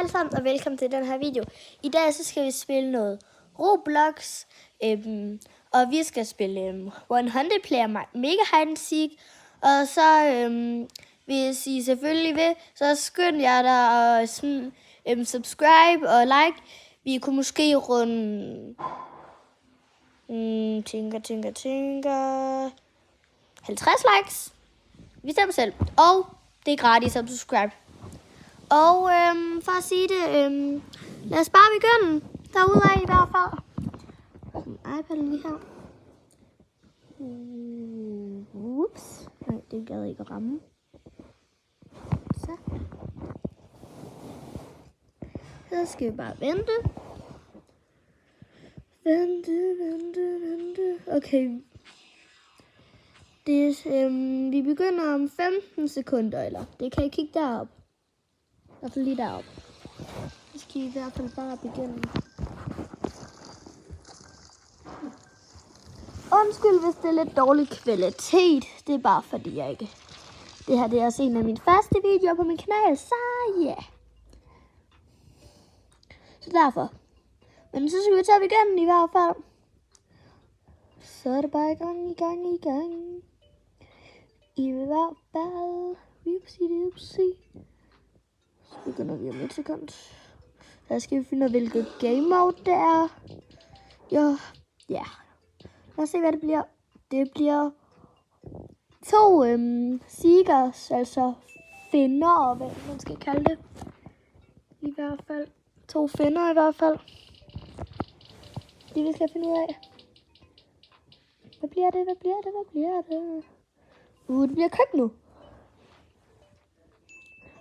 alle sammen, og velkommen til den her video. I dag så skal vi spille noget Roblox, og vi skal spille 100 Player Mega Hide and Seek. Og så, hvis I selvfølgelig vil, så skynd jer der og subscribe og like. Vi kunne måske runde 50 likes. Vi stemmer selv, og det er gratis at subscribe. Og for at sige det, lad os bare begynde derude i hvert fald. iPad'en lige her. Ups. Nej, det gad ikke at ramme. Så skal vi bare vente. Vente. Okay. Det, vi begynder om 15 sekunder, eller det kan I kigge derop. I hvert fald lige derop. Så skal I i hvert fald bare begynde. Undskyld, hvis det er lidt dårlig kvalitet. Det er bare fordi jeg ikke... Det her det er også en af mine første videoer på min kanal, så ja. Yeah. Så derfor. Men så skal vi tage igen i hvert fald. Så er det bare i gang. I hvert fald. Vipsi. Så begynder vi om et sekund. Så skal vi finde ud af, hvilket game mode det er. Ja. Lad os se, hvad det bliver. Det bliver 2 seekers, altså finder, hvad man skal kalde det. I hvert fald. 2 finder i hvert fald. Det vi skal finde ud af. Hvad bliver det? Det bliver køkken nu.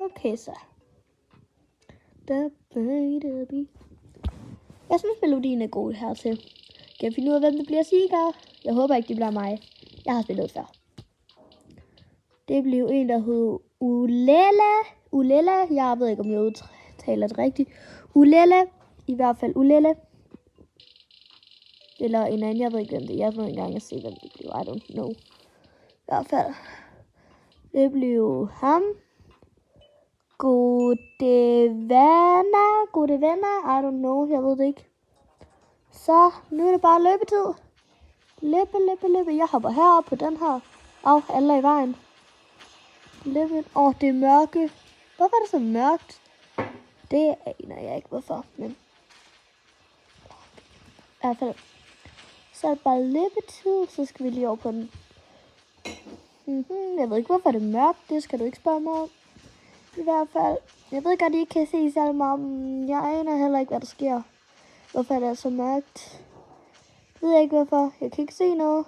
Okay, så. Jeg synes, melodien er god hertil. Kan jeg finde ud af, hvem det bliver seeker? Jeg håber ikke, det bliver mig. Jeg har spillet før. Det blev en, der hed Ulela. Jeg ved ikke, om jeg udtaler det rigtigt. Ulela. I hvert fald Ulela. Eller en anden, jeg ved ikke, hvem det er. Jeg ved ikke engang at se, hvem det blev. I don't know. I hvert fald. Det blev ham. Gode venner. I don't know. Jeg ved det ikke. Så nu er det bare løbetid. Løbe. Jeg hopper herop på den her. Alle er i vejen. Løbe. Det er mørke. Hvorfor er det så mørkt? Det aner jeg ikke, hvorfor. Men i hvert fald. Så er det bare løbetid. Så skal vi lige over på den. Jeg ved ikke, hvorfor det er mørkt. Det skal du ikke spørge mig om. I hvert fald. Jeg ved godt, I ikke kan se selv meget. Jeg aner heller ikke, hvad der sker. Hvorfor er det så mørkt? Jeg ved ikke, hvorfor. Jeg kan ikke se noget.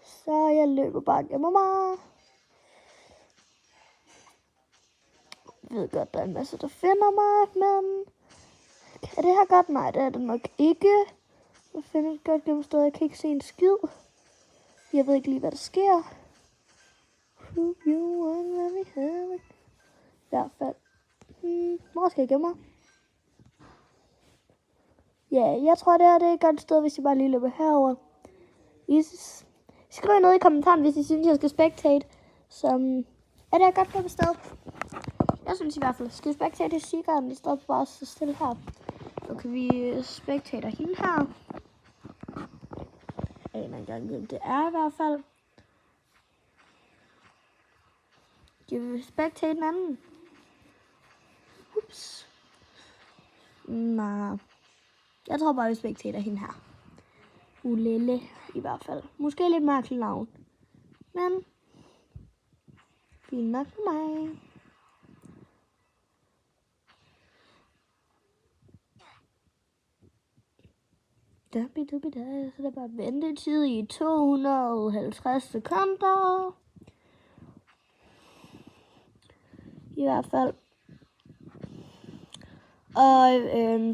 Så jeg løber bare og gemmer mig. Jeg ved godt, der er en masse, der finder mig, men... Er det her godt? Nej, det er det nok ikke. Jeg finder et godt gennemsted. Jeg kan ikke se en skid. Jeg ved ikke lige, hvad der sker. I hvert fald. Hvor skal jeg gemme mig? Ja, jeg tror, det her det er et godt sted, hvis jeg bare lige løber herover. Skriv noget i kommentaren, hvis I synes, jeg skal spectate. Så er det et godt sted. Jeg synes i hvert fald, skal vi spectate i seekeren, i stedet for bare så stille her. Så kan vi spectate hende her. Jeg aner ikke engang, hvem det er i hvert fald. Skal vi spectate den anden? Ups. Nej. Jeg tror bare, vi spectater hende her. Ulele i hvert fald. Måske lidt mærkeligt navn. Men fint nok for mig. Så det er bare ventetid i 250 sekunder. I hvert fald. Og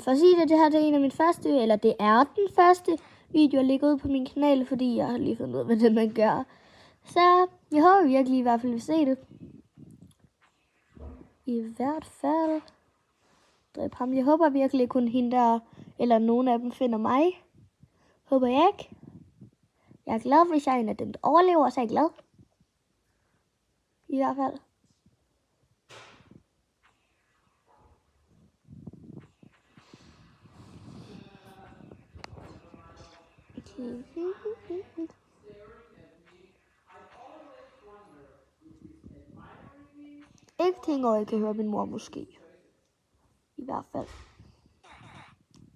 for at sige det, det her det er en af mine første, eller det er den første video, jeg lægger ud på min kanal, fordi jeg har lige fundet ud af, hvad det man gør. Så jeg håber virkelig i hvert fald, at vi ser det. I hvert fald. Dræb ham. Jeg håber virkelig kun hende der, eller nogen af dem finder mig. Håber jeg ikke. Jeg er glad, hvis jeg er en af dem, der overlever, så er jeg glad. I hvert fald. Ikke ting, og jeg kan høre min mor måske. I hvert fald.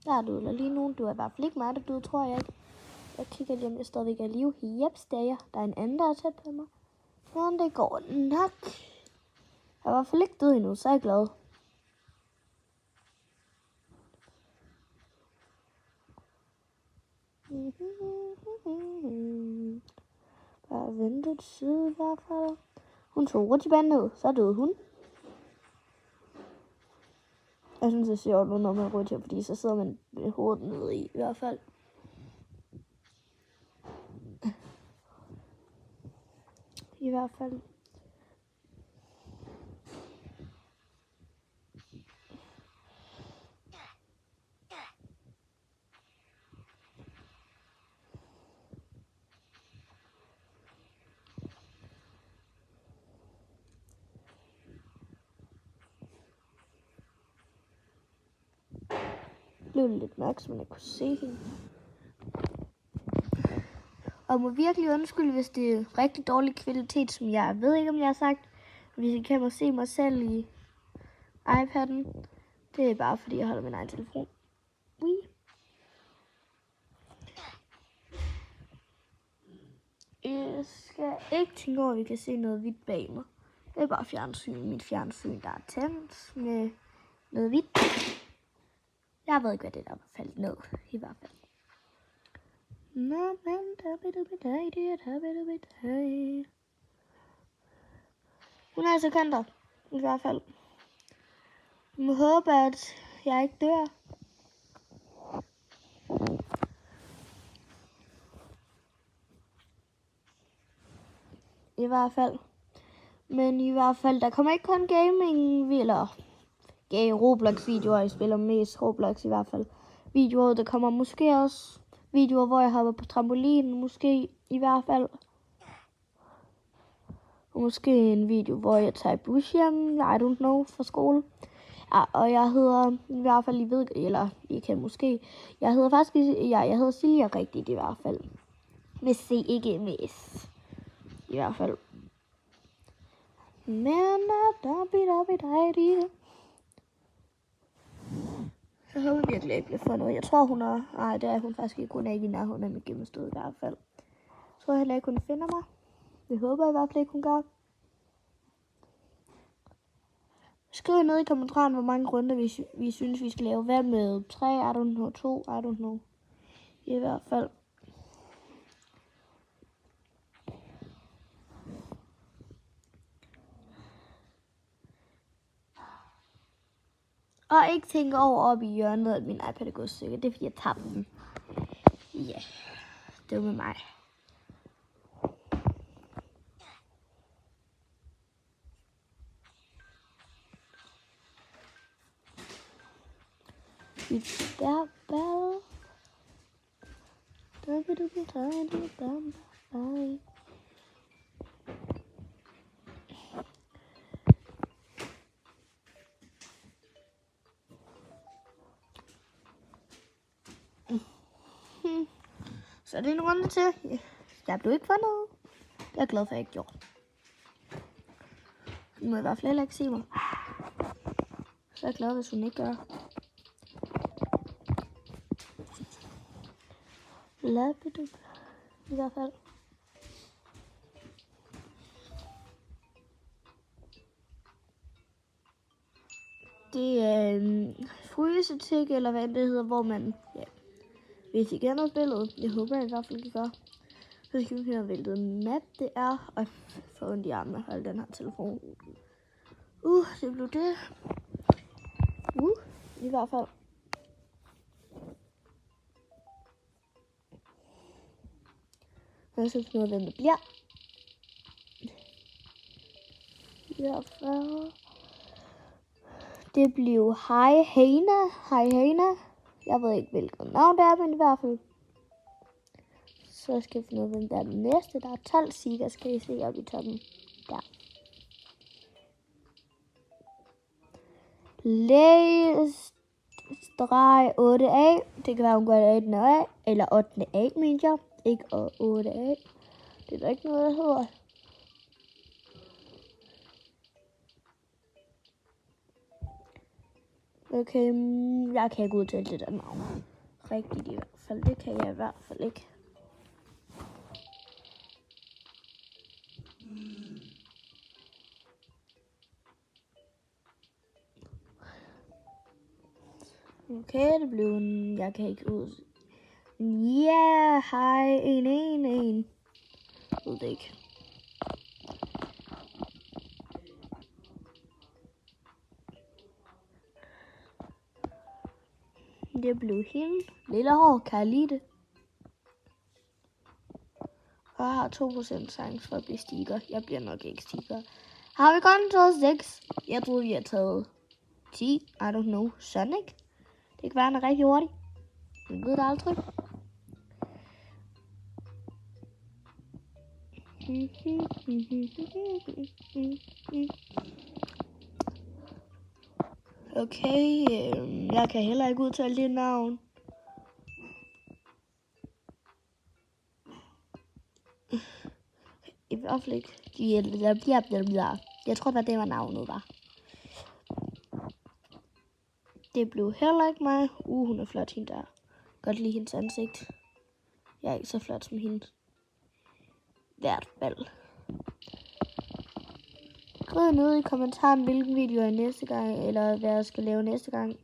Der er død lige nu. Du er i hvert fald ikke mig, der død, tror jeg ikke. Jeg kigger lige, om jeg stadigvæk er i live. Jeps, det er jeg. Der er en anden, der er tæt på mig. Men det går nok. Jeg er i hvert fald ikke død endnu, så er jeg glad. Bare vente til side i hvert fald. Hun tog rutsjebanen ned, så døde hun. Jeg synes, det er sjovt nu, når man rutsjer, fordi så sidder man med hovedet nede i hvert fald. I hvert fald. Det blev lidt mørkt, så man ikke kunne se hende. Og jeg må virkelig undskylde, hvis det er rigtig dårlig kvalitet, som jeg ved ikke, om jeg har sagt. Hvis I kan se mig selv i iPad'en. Det er bare, fordi jeg holder min egen telefon. Ui. Jeg skal ikke tænke over, at vi kan se noget hvidt bag mig. Det er bare mit fjernsyn, der er tændt med noget hvidt. Jeg ved ikke, hvad det der var faldet ned, i hvert fald. Hun er altså kanter, i hvert fald. Jeg må håbe, at jeg ikke dør. I hvert fald. Men i hvert fald, der kommer ikke kun gaming, eller Roblox-videoer. Jeg spiller mest Roblox i hvert fald. Videoer, der kommer måske også videoer, hvor jeg hopper på trampolinen, måske i hvert fald. Og måske en video, hvor jeg tager bus hjem, I don't know, fra skole. Ja, og jeg hedder i hvert fald, I ved, eller I kan måske, jeg hedder faktisk, jeg hedder Silja rigtigt i hvert fald. Med C, ikke med S. I hvert fald. Men jeg håber virkelig, at jeg bliver fundet. Jeg tror, hun er... Nej, det er hun faktisk ikke. Hun er ikke i nærheden af mit gemmested i hvert fald. Jeg tror heller ikke, hun finder mig. Det håber jeg i hvert fald ikke, hun gør. Skriv ned i kommentarerne, hvor mange runder vi synes, vi skal lave. Hvad med 3, I don't know, 2, I don't know. I hvert fald. Og ikke tænke over op i hjørnet, at min iPad er gået stykker. Det er fordi, jeg tabte den. Ja, det var med mig. It's that bell. Så er det en runde til. Jeg blev ikke fundet. Det er jeg glad for, at jeg ikke gjorde. Hun må i hvert fald heller ikke se mig. Så er jeg glad, hvis hun ikke gør. Labidup. I hvert fald. Det er en frysetik, eller hvad det hedder, hvor man, ja, hvis I kender billedet, jeg håber jeg i hvert fald, I gør, så skal vi finde hvilket map det er, og få ondt i armen at holde den her telefon. Det blev det. I hvert fald. Jeg skal finde ud af, hvem det bliver. I hvert fald. Det blev Hej Hana. Jeg ved ikke, hvilket navn det er, men i hvert fald. Så skal jeg finde ud af, hvem der er den næste. Der er 12 sikker, skal I se oppe i toppen. Der. streg 8A. Det kan være, hun gør det 8A, eller 8A, mener jeg. Ikke 8A. Det er der ikke noget, der hedder. Okay, jeg kan ikke udtale det der navn. Rigtigt i hvert fald. Det kan jeg i hvert fald ikke. Okay, det blev en... Jeg kan ikke ud... Ja, hej, en. Jeg ved det ikke. Det blev hende. Lille hår, kan jeg lide det? Og jeg har 2% chance for at blive stikker. Jeg bliver nok ikke stikker. Har vi kun taget 6? Jeg troede, vi har taget 10. I don't know. Sonic? Det kan være, han er rigtig hurtig. Jeg ved det aldrig. Okay, jeg kan heller ikke udtale dit navn. I hvert fald ikke. Jeg tror, det var navnet, var. Det blev heller ikke mig. Hun er flot, hende der. Godt lide hendes ansigt. Jeg er ikke så flot som hende. Hvert fald. Skriv ned i kommentaren, hvilken video er næste gang, eller hvad jeg skal lave næste gang.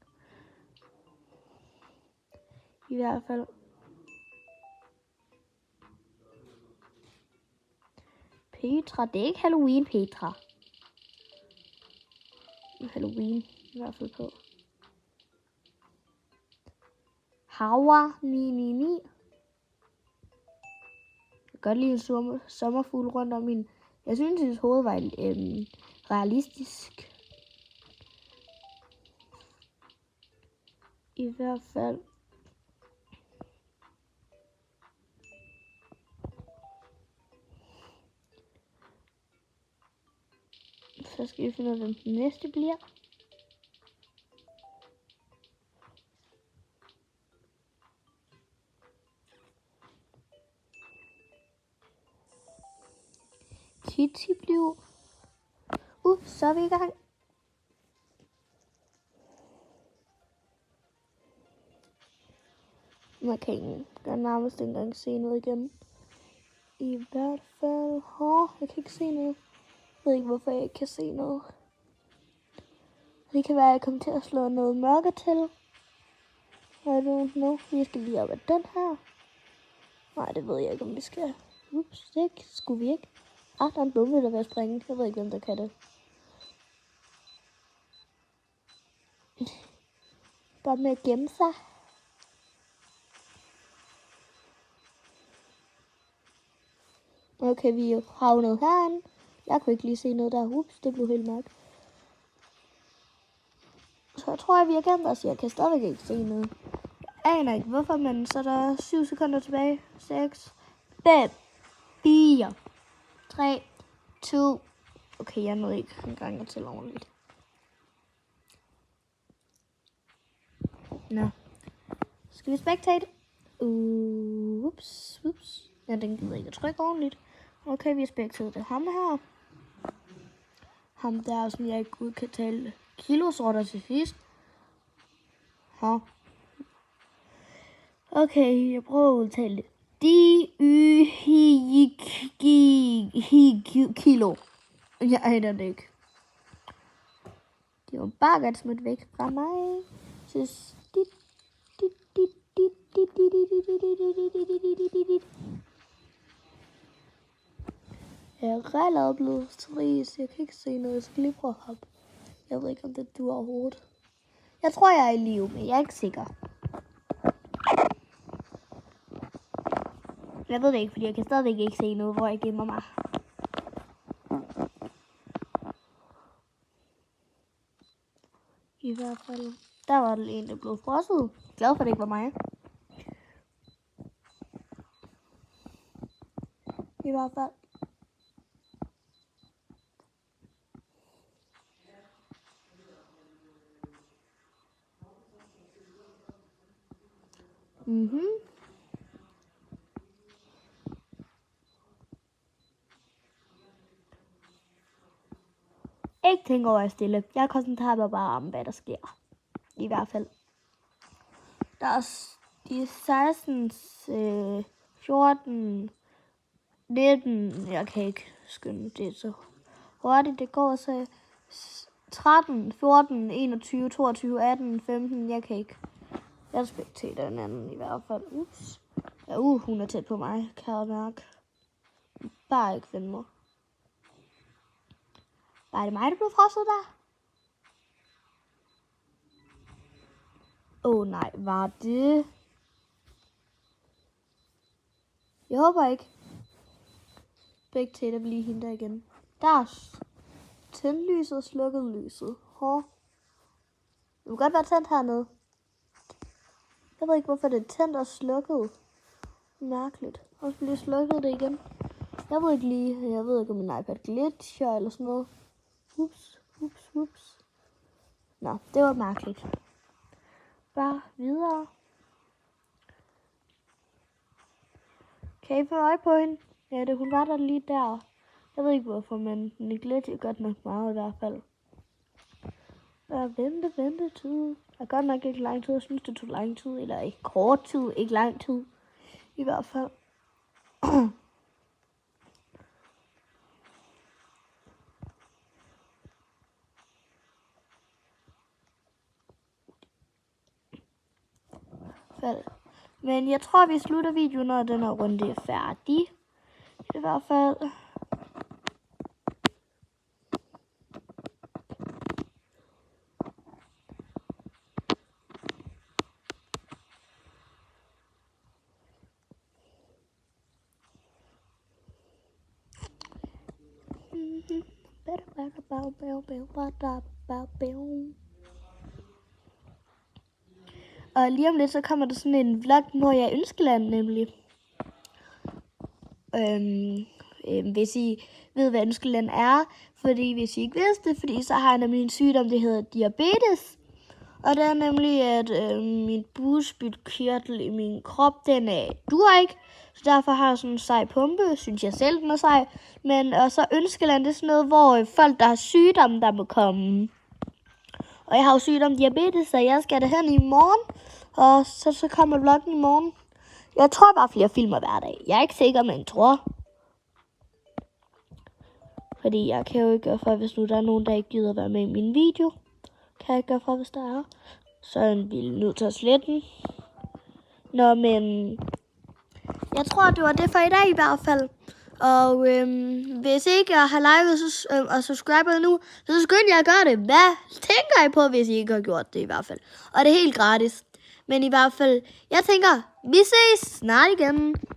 I hvert fald. Petra, det er ikke Halloween, Petra. Halloween, i hvert fald på. Hawa 999. Jeg kan godt lide en sommerfugl rundt om hende. Jeg synes, hendes hoved var realistisk. I hvert fald. Så skal vi finde ud af, hvem den næste bliver. Kitty blev. Så er vi i gang. Man kan nærmest ikke engang se noget igen. I hvert fald. Jeg kan ikke se noget. Jeg ved ikke, hvorfor jeg ikke kan se noget. Det kan være, at jeg kommer til at slå noget mørke til. I don't know. Vi skal lige op ad den her. Nej, det ved jeg ikke, om vi skal. Ups, det skulle vi ikke. Der er en bombe, der vil springe. Jeg ved ikke, hvem der kan det. Bare med at gemme sig. Okay, vi er havnet herinde. Jeg kunne ikke lige se noget der. Ups, det blev helt mørkt. Så jeg tror, at vi er gemt os. Jeg kan stadig ikke se noget. Jeg aner ikke hvorfor, men så er der 7 sekunder tilbage. 6, 5, 4, 3, 2. Okay, jeg nåede ikke engang at tælle ordentligt. Nå. Skal vi spectate? Ups. Ja, den gider ikke at trykke ordentligt. Okay, vi har spectatet ham her. Ham der, som jeg ikke kan tale kilosorter til sidst. Okay, jeg prøver at udtale det. Kilo. Jeg aner det ikke. Det var bare godt smidt væk fra mig. Jeg er relativt blevet trist. Jeg kan ikke se noget. Jeg skal lige prøve at hoppe. Jeg ved ikke, om det duer overhovedet. Jeg tror, jeg er i live, men jeg er ikke sikker. Jeg ved det ikke, fordi jeg kan stadigvæk ikke se noget, hvor jeg gemmer mig. I hvert fald. Der var det en, der blev frosset. Glad for, at det ikke var mig. I hvert fald. Ikke tænke over at stille. Jeg koncentrerer mig bare om, hvad der sker. I hvert fald. Der er de 16, 14, 19. Jeg kan ikke skynde det så hurtigt. Det går så 13, 14, 21, 22, 18, 15. Jeg kan ikke. Jeg respekterer den anden i hvert fald. Ups. Ja, hun er tæt på mig, kan jeg mærke. Bare ikke finde mig. Var det mig, der blev frosset der? Nej, var det? Jeg håber ikke. Begge til at blive hende der igen. Der er tændt lyset og slukket lyset. Det vil godt være tændt hernede. Jeg ved ikke, hvorfor det er tændt og slukket. Mærkeligt. Og så bliver slukket det igen. Jeg ved ikke, om min iPad glitcher eller sådan noget. Ups. Nå, det var mærkeligt. Bare videre. Kan I få øje på hende? Ja, hun var der lige der. Jeg ved ikke hvorfor, men den glitcher godt nok meget i hvert fald. Ventetid. Det er godt nok ikke lang tid. Jeg synes, det tog lang tid. Eller ikke kort tid, ikke lang tid. I hvert fald. Men jeg tror, vi slutter videoen, når den her runde er færdig. I hvert fald. Og lige om lidt, så kommer der sådan en vlog, hvor jeg er Ønskeland nemlig. Hvis I ved, hvad Ønskeland er. Fordi hvis I ikke vidste det, fordi så har jeg nemlig en sygdom, der hedder diabetes. Og det er nemlig, at min bugspytkirtel i min krop, den duer ikke. Så derfor har jeg sådan en sej pumpe, synes jeg selv, den er sej. Men og så Ønskeland, det er sådan noget, hvor folk, der har sygdom, der må komme. Og jeg har jo sygdom diabetes, så jeg skal derhen i morgen. Og så kommer vloggen i morgen. Jeg tror bare flere filmer hver dag. Jeg er ikke sikker, men jeg tror. Fordi jeg kan jo ikke gøre for, hvis nu der er nogen, der ikke gider være med i min video. Kan jeg ikke gøre for, hvis der er. Så er vi nødt til at slette den. Nå, men jeg tror, det var det for i dag i hvert fald. Og hvis ikke jeg har liket og subscribet nu, så skynd jer at gøre det. Hvad tænker I på, hvis I ikke har gjort det i hvert fald? Og det er helt gratis. Men i hvert fald, jeg tænker, vi ses snart igen.